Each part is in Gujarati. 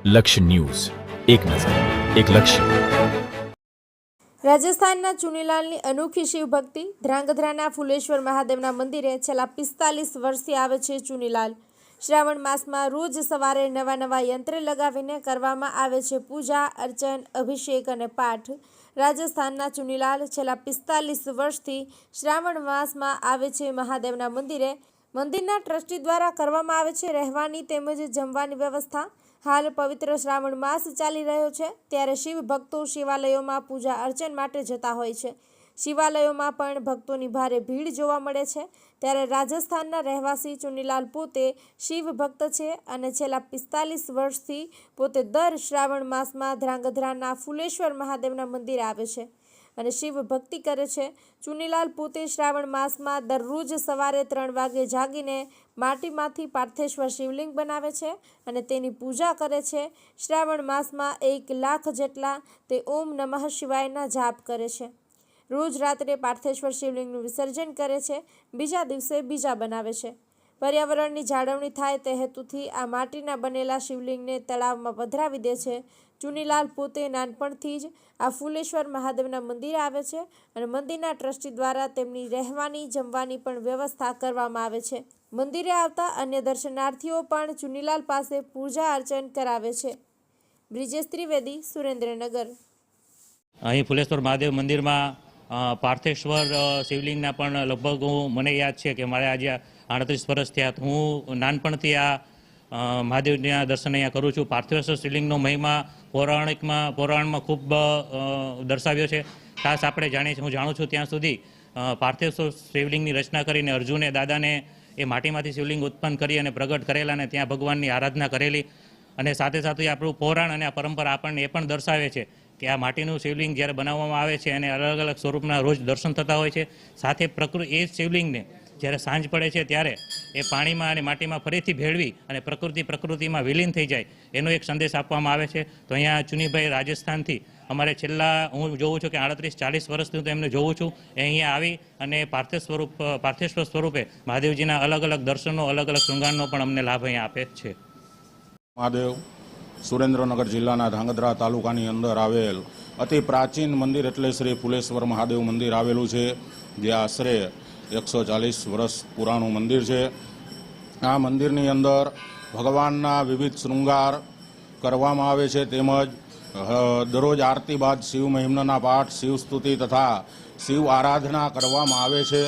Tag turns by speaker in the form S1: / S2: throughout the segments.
S1: લક્ષ્ય ન્યૂઝ, એક નજર, એક લક્ષ્ય.
S2: રાજસ્થાનના ચુનીલાલની અનોખી શિવભક્તિ. ધ્રાંગધ્રાના ફુલેશ્વર મહાદેવના મંદિરે છેલ્લા 45 વર્ષથી આવે છે ચુનીલાલ. શ્રાવણ માસમાં રોજ સવારે નવા યંત્ર લગાવીને કરવામાં આવે છે પૂજા, અર્ચન, અભિષેક અને પાઠ. રાજસ્થાનના ચુનીલાલ છેલ્લા 45 વર્ષથી શ્રાવણ માસમાં આવે છે મહાદેવના મંદિરે. મંદિરના ટ્રસ્ટી દ્વારા કરવામાં આવે છે રહેવાની તેમજ જમવાની વ્યવસ્થા. હાલ પવિત્ર શ્રાવણ માસ ચાલી રહ્યો છે, ત્યારે શિવ ભક્તો શિવાલયોમાં પૂજા અર્ચન માટે જતા હોય છે. શિવાલયોમાં પણ ભક્તોની ભારે ભીડ જોવા મળે છે. ત્યારે રાજસ્થાનના રહેવાસી ચુનીલાલ પોતે શિવ ભક્ત છે અને છેલ્લા 45 વર્ષથી પોતે દર શ્રાવણ માસમાં ધ્રાંગધ્રાના ફુલેશ્વર મહાદેવના મંદિરે આવે છે અને શિવ ભક્તિ કરે છે. ચુનીલાલ પોતે શ્રાવણ માસમાં દરરોજ સવારે 3 વાગે જાગીને માટીમાંથી પાર્થેશ્વર શિવલિંગ બનાવે છે અને તેની પૂજા કરે છે. શ્રાવણ માસમાં 1 લાખ જેટલા તે ઓમ નમઃ શિવાયના જાપ કરે છે. રોજ રાત્રે પાર્થેશ્વર શિવલિંગનું વિસર્જન કરે છે, બીજા દિવસે બીજા બનાવે છે. પર્યાવરણની જાળવણી થાય તે હેતુથી આ માટીના બનેલા શિવલિંગને તળાવમાં પધરાવી દે છે. ચુનીલાલ પોતે નાનપણથી જ આ ફુલેશ્વર મહાદેવના મંદિરે આવે છે અને મંદિરના ટ્રસ્ટી દ્વારા તેમની રહેવાની, જમવાની પણ વ્યવસ્થા કરવામાં આવે છે. મંદિરે આવતા અન્ય દર્શનાર્થીઓ પણ ચુનીલાલ પાસે પૂજા અર્ચન કરાવે છે. બ્રિજેશ ત્રિવેદી, સુરેન્દ્રનગર.
S3: અહીં ફુલેશ્વર મહાદેવ મંદિરમાં પાર્થેશ્વર શિવલિંગના પણ લગભગ મને યાદ છે કે મારે આજે 38 વર્ષ થયા. હું નાનપણથી આ મહાદેવના દર્શન અહીંયા કરું છું. પાર્થેશ્વર શિવલિંગનો મહિમા પૌરાણમાં ખૂબ દર્શાવ્યો છે. ખાસ આપણે જાણીએ છીએ, હું જાણું છું ત્યાં સુધી પાર્થેશ્વર શિવલિંગની રચના કરીને અર્જુને દાદાને એ માટીમાંથી શિવલિંગ ઉત્પન્ન કરી અને પ્રગટ કરેલા અને ત્યાં ભગવાનની આરાધના કરેલી. અને સાથે સાથે આપણું પૌરાણ અને આ પરંપરા આપણને એ પણ દર્શાવે છે કે આ માટીનું શિવલિંગ જ્યારે બનાવવામાં આવે છે અને અલગ અલગ સ્વરૂપના રોજ દર્શન થતા હોય છે. સાથે એ શિવલિંગને જ્યારે સાંજ પડે છે ત્યારે એ પાણીમાં અને માટીમાં ફરીથી ભેળવી અને પ્રકૃતિમાં વિલીન થઈ જાય એનો એક સંદેશ આપવામાં આવે છે. તો અહીંયા ચુનીભાઈ રાજસ્થાનથી અમારે છેલ્લા હું જોઉં છું કે 38-40 વર્ષથી તો એમને જોઉં છું એ અહીંયા આવી અને પાર્થેશ્વર સ્વરૂપે મહાદેવજીના અલગ અલગ દર્શનો, અલગ અલગ શૃંગારનો પણ અમને લાભ અહીંયા આપે છે.
S4: મહાદેવ સુરેન્દ્રનગર જિલ્લાના ધ્રાંગધ્રા તાલુકાની અંદર આવેલ અતિ પ્રાચીન મંદિર એટલે શ્રી ફુલેશ્વર મહાદેવ મંદિર આવેલું છે, જે આશરે 140 વર્ષ પુરાણું મંદિર છે. આ મંદિરની અંદર ભગવાનના વિવિધ શૃંગાર કરવામાં આવે છે, તેમજ દરરોજ આરતી બાદ શિવ મહિમ્નના પાઠ, શિવ સ્તુતિ તથા શિવ આરાધના કરવામાં આવે છે.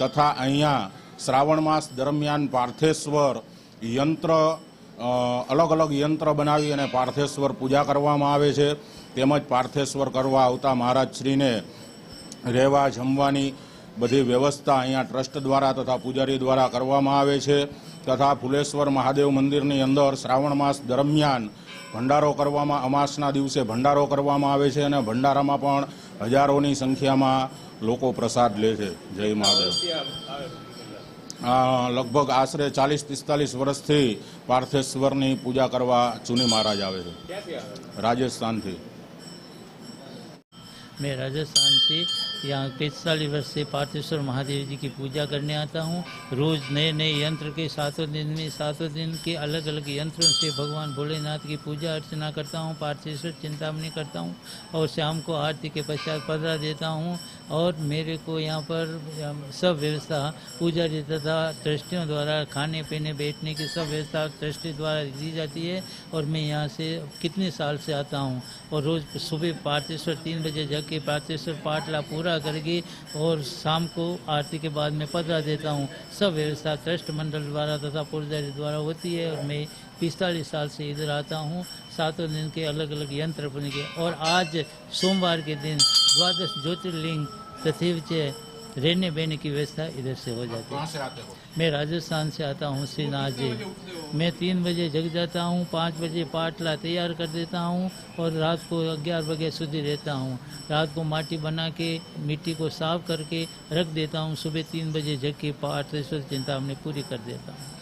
S4: તથા અહીંયા શ્રાવણ માસ દરમિયાન પાર્થેશ્વર યંત્ર અલગ અલગ યંત્ર બનાવી અને પાર્થેશ્વર પૂજા કરવામાં આવે છે. તેમજ પાર્થેશ્વર કરવા આવતા મહારાજશ્રીને રહેવા, જમવાની બધી વ્યવસ્થા અહીંયા ટ્રસ્ટ દ્વારા તથા પૂજારી દ્વારા કરવામાં આવે છે. તથા ફુલેશ્વર મહાદેવ મંદિરની અંદર શ્રાવણ માસ દરમિયાન ભંડારો કરવામાં, અમાસના દિવસે ભંડારો કરવામાં આવે છે અને ભંડારામાં પણ હજારોની સંખ્યામાં લોકો પ્રસાદ લે છે. જય મહાદેવ. લગભગ આશરે 40-45 વર્ષથી પાર્થેશ્વરની પૂજા કરવા ચુની મહારાજ આવે છે. राजस्थान
S5: मैं राजस्थान से यहाँ 45 वर्ष से पार्थेश्वर महादेव जी की पूजा करने आता हूँ. रोज़ नए यंत्र के 7 दिन के अलग अलग यंत्रों से भगवान भोलेनाथ की पूजा अर्चना करता हूँ. पार्थेश्वर चिंतामणि करता हूँ और शाम को आरती के पश्चात पधरा देता हूँ. और मेरे को यहाँ पर सब व्यवस्था पूजारी तथा ट्रस्टियों द्वारा खाने पीने बैठने की सब व्यवस्था ट्रस्टी द्वारा दी जाती है. और मैं यहाँ से कितने साल से आता हूँ और रोज़ सुबह पार्थेश्वर 3 बजे जग के पार्थेश्वर पाठला पूरा करके और शाम को आरती के बाद मैं पधरा देता हूँ. सब व्यवस्था ट्रस्ट मंडल द्वारा तथा पूजारी द्वारा होती है. और मैं 45 साल से इधर आता हूँ. 7 दिन के अलग अलग यंत्र बने के. और आज सोमवार के दिन 12 ज्योतिर्लिंग तथा रहने बहने की व्यवस्था इधर से हो जाती है.
S4: कहाँ से आते हो?
S5: मैं राजस्थान से आता हूँ, श्रीनाथ जी. मैं 3 बजे जग जाता हूँ, 5 बजे पाटला तैयार कर देता हूँ और रात को 11 बजे સુધી रहता हूँ. रात को माटी बना के मिट्टी को साफ करके रख देता हूँ. सुबह 3 बजे जग के पार्थेश्वर चिंतामणि पूरी कर देता हूँ.